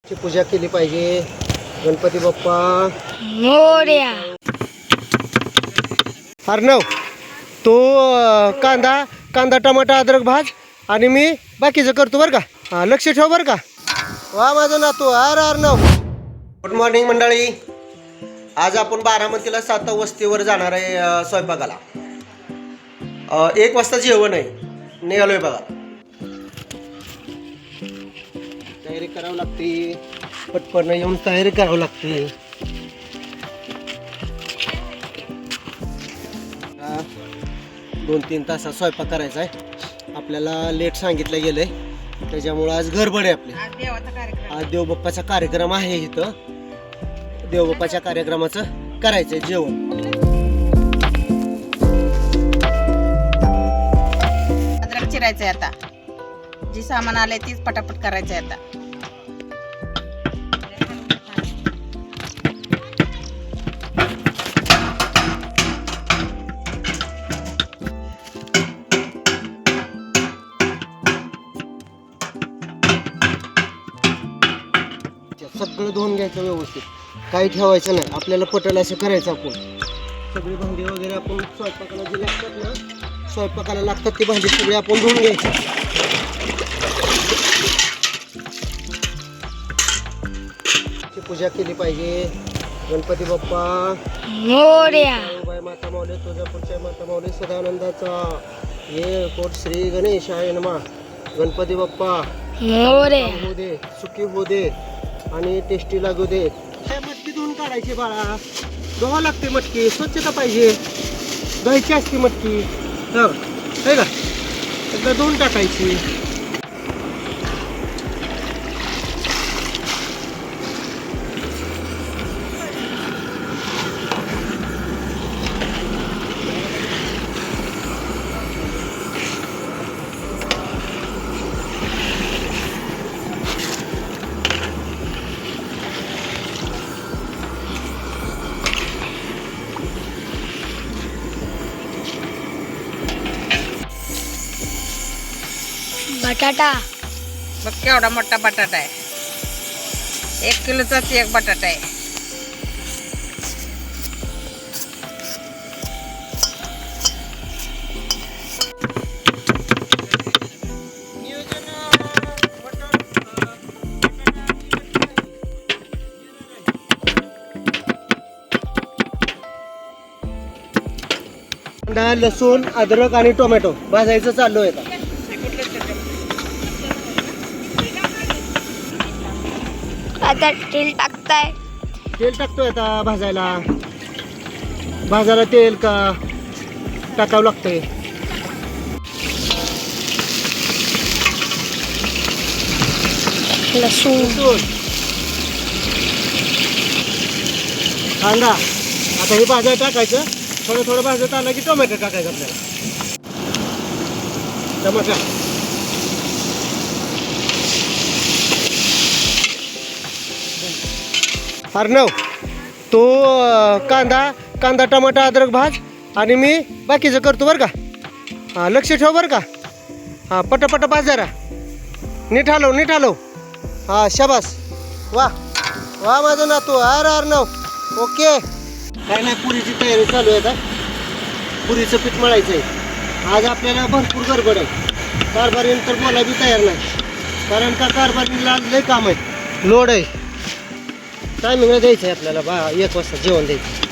ची पूजा केली पाहिजे. गणपती बाप्पा मोरया. अर्णव तो कांदा टमाटा अद्रक भाज आणि मी बाकीचं करतो बरं का. हां लक्ष ठेव बरं का. वा माझं नातू अर्णव. गुड मॉर्निंग मंडळी. आज आपण बारामतीला 7 वस्तीवर जाणार आहे स्वयंपाकाला. 1 वाजता जेवण आहे. निघालोय बघा. तयारी करावं लागते. पटपट येऊन तयारी करावं लागते. 2-3 तासात स्वयंपाक करायचा आहे. आपल्याला लेट सांगितलं गेलंय त्याच्यामुळं आज गडबड आहे आपली. आज देवबाप्पाचा कार्यक्रम आहे इथं. देवबाप्पाच्या कार्यक्रमाचं करायचंय जेवण. अद्रक चिरायचंय आता. जी सामान आलंय तीच पटापट करायचंय आता. सगळं धुवून घ्यायचं व्यवस्थित. काही ठेवायचं नाही. आपल्याला पटेल असं करायचं. आपण सगळी भांडी वगैरे आपण स्वयंपाकाला जे लागतात ना, स्वयंपाकाला लागतात ती भांडी सगळी आपण धुवून घ्यायची. पूजा केली पाहिजे. गणपती बाप्पा मोरया. बाई माता माऊली तुळजापूरच्या माता माऊली सदानंदाचा ये कोट श्री गणेशाय नमः. गणपती बाप्पा मोरया. होऊ दे, सुखी होऊ दे आणि टेस्टी लागू दे. हे मटकी धुवून काढायची बाळा. धुवा लागते मटकी. स्वच्छता पाहिजे. धुवायची असते मटकी. हो आहे का. एकदा धुवून टाकायची. बटाटा. बघ केवढा मोठा बटाटा आहे. 1 किलोचाच एक बटाटा आहे. लसूण अद्रक आणि टोमॅटो भाजायचं चालू आहे का. आता तेल टाकताय. तेल टाकतोय आता भाजायला. भाजायला तेल का टाकावं लागतंय. लसूण. लसूण कांदा आता हे भाजायला टाकायचं. थोडं थोडं भाजत आलं की टोमॅटो टाकायचं आपल्याला. टमाटा अर्णव तो कांदा टमाटा अद्रक भाज आणि मी बाकीचं करतो बरं का. हां लक्ष ठेव बरं का. हां पटापट भाज जरा. नीट हलव. हां शाबास. वा वा माझं नातू अर्णव. ओके. काय नाही पुरीची तयारी चालू आहे आता. पुरीचं पीठ मळायचं आहे. आज आपल्याला भरपूर गडबड आहे. कारभारीन तर बोला बी तयार नाही. कारण का कारभारीला लय काम आहे. लोड आहे. टायमिंगला द्यायचं आहे आपल्याला 1 वाजता जेवण द्यायचं.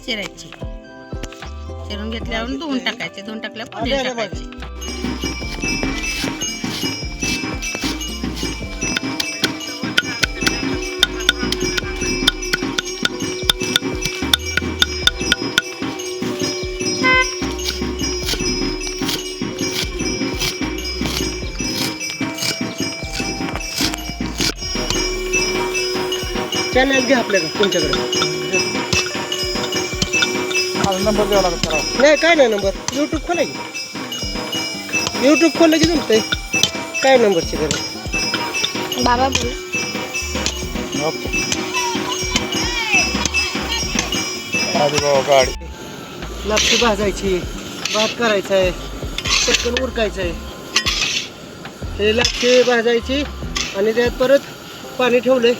चिरायची. चिरून घेतल्यावर धुवून टाकायचे. धुवून टाकल्यावर फोडणी टाकायची. चॅनल घ्या आपल्याकडे तुमच्याकडे. नंबर द्यावा लागत त्याला. नाही काय नाही नंबर. यूट्यूब खोला की. यूट्यूब खोललं की जमतंय. काय नंबरची गरज. बाबा बोल. ओके. आधी बाबा गाडी. लापशी भाजायची, भात करायचा आहे, पटकन उरकायचं आहे. ते लापशी भाजायची आणि त्यात परत पाणी ठेवलंय.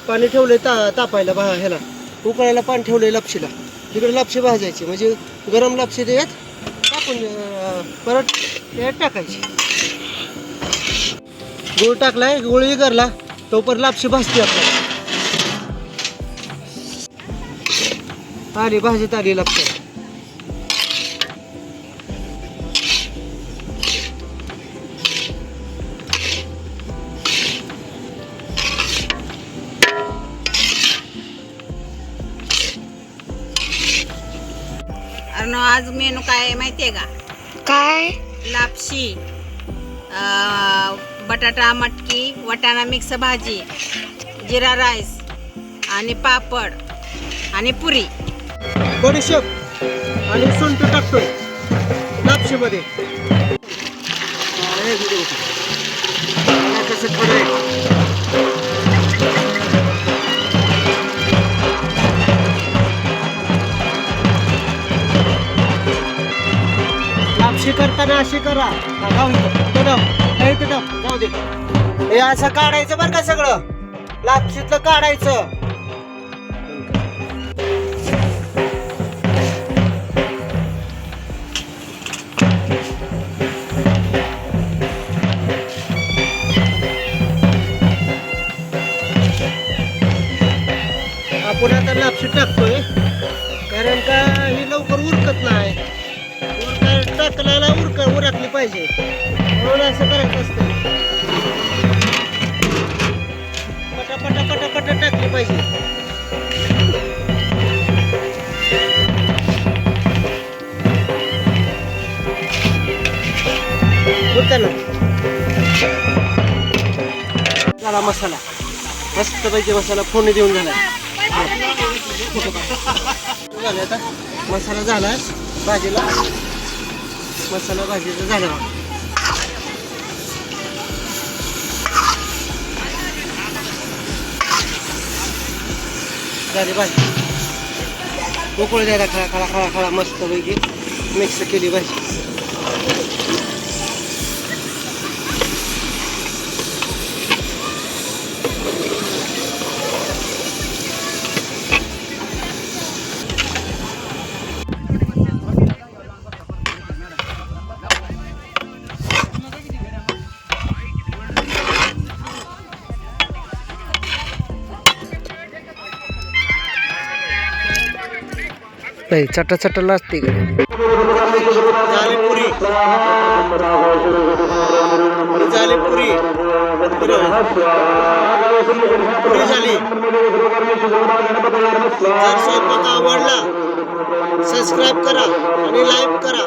पाणी ठेवलंय तापायला ह्याला उकळायला पाणी ठेवलंय लापशीला. तिकडे लापशी भाजायची म्हणजे गरम लापशी त्यात टाकून परत त्यात टाकायची. गूळ टाकलाय, गूळ इगरला तोपर्यंत लापशी भाजते आपल्याला. आली भाजीत आली लापशी. अरे आज मेनू काय आहे माहितीये का? काय? लापशी, बटाटा मटकी, वाटाणा मिक्स भाजी, जिरा राईस आणि पापड आणि पुरी. बडीशेप आणि सुंठ टाकतोय लापशीमध्ये. कसं खरं आहे. लापशी करताना अशी करा. जाऊ दे. हे असं काढायचं बरं का सगळं. लापशीतलं काढायचं. आपण आता लापशी टाकतोय कारण का ही लवकर उरकत नाही. टाकल्याला उरकली पाहिजे म्हणून असं करायचं असतं. पटापटा पटापटा टाकली पाहिजे. होता ना. झाला मसाला. मस्त पैकी मसाला फोडणी देऊन झाला. आता मसाला झाला भाजीला. मसाला भाजीचा झाला. झाली भाजी. उकळू द्यायला खळा खळा खळा खळा मस्त पैकी मिक्स केली भाजी. नाही चटा चटा लागते का. झाली पुरी. झाली पुरी. पुरी झाली. जर स्वयंपाक आवडला सबस्क्राईब करा आणि लाईक करा.